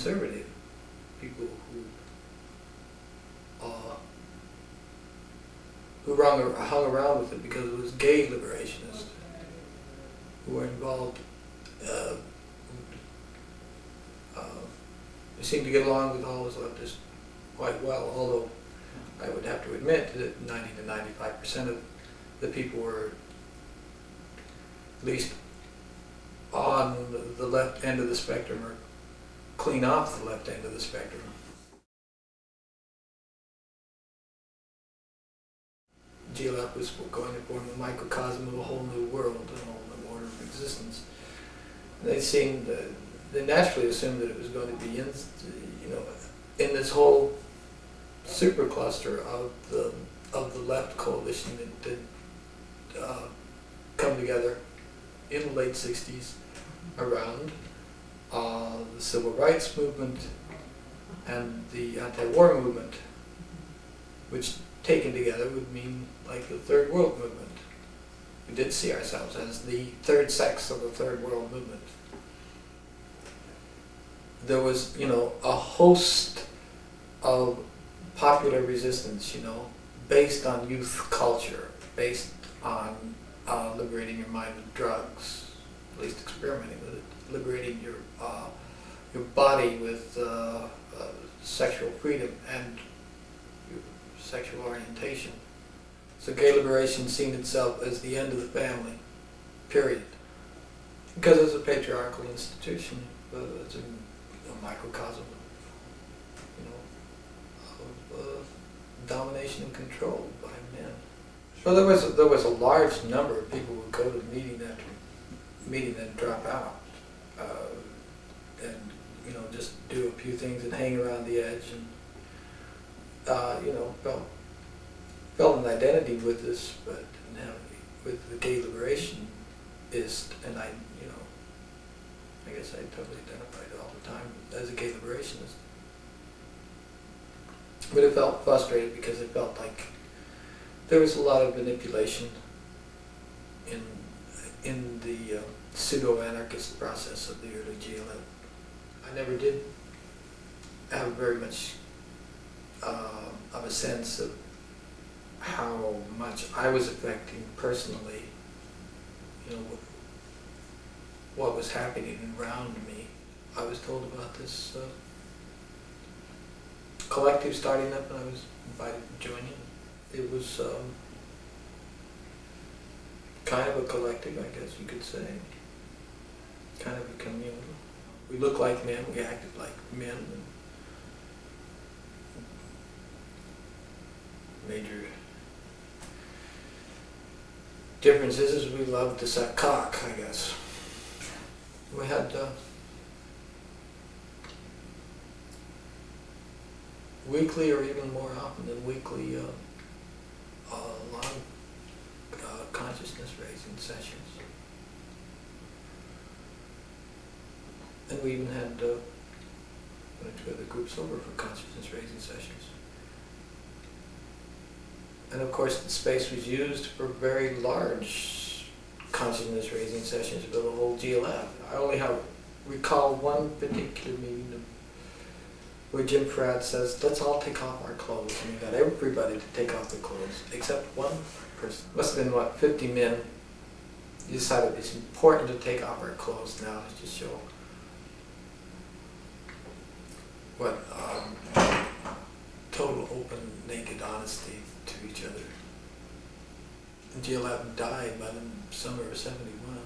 conservative, people who hung around with it because it was gay liberationists who were involved. They seemed to get along with all those leftists quite well, although I would have to admit that 90 to 95% of the people were at least on the left end of the spectrum or clean off the left end of the spectrum. GLF was going to form a microcosm of a whole new world, a whole new order of existence. They naturally assumed that it was going to be in this whole supercluster of the left coalition that come together in the late 60s around the civil rights movement and the anti-war movement, which taken together would mean like the Third World Movement. We did see ourselves as the third sex of the Third World Movement. There was, a host of popular resistance, based on youth culture, based on liberating your mind with drugs, at least experimenting with it, liberating your body with sexual freedom and your sexual orientation. So gay liberation seen itself as the end of the family, period. Because it's a patriarchal institution, it's a microcosm of domination and control by men. So there was a large number of people who would go to the meeting after meeting and drop out, and just do a few things and hang around the edge, and felt an identity with this, but didn't have with the gay liberationist, and I guess I totally identified all the time as a gay liberationist. But it felt frustrated because it felt like there was a lot of manipulation in the pseudo-anarchist process of the early GLF. I never did have very much of a sense of how much I was affecting personally, what was happening around me. I was told about this collective starting up, and I was invited to join in. It was kind of a collective, I guess you could say, kind of a communal. We looked like men, we acted like men, and major difference is we loved to suck cock, I guess. We had weekly, or even more often than weekly, long consciousness raising sessions. And we even had one or two other groups over for consciousness raising sessions. And of course the space was used for very large consciousness raising sessions for the whole GLF. I only recall one particular meeting where Jim Fradd says, let's all take off our clothes. And we got everybody to take off their clothes, except one person. Must have been, 50 men. He decided it's important to take off our clothes now to just show what total, open, naked honesty to each other. And GLF died by the summer of '71.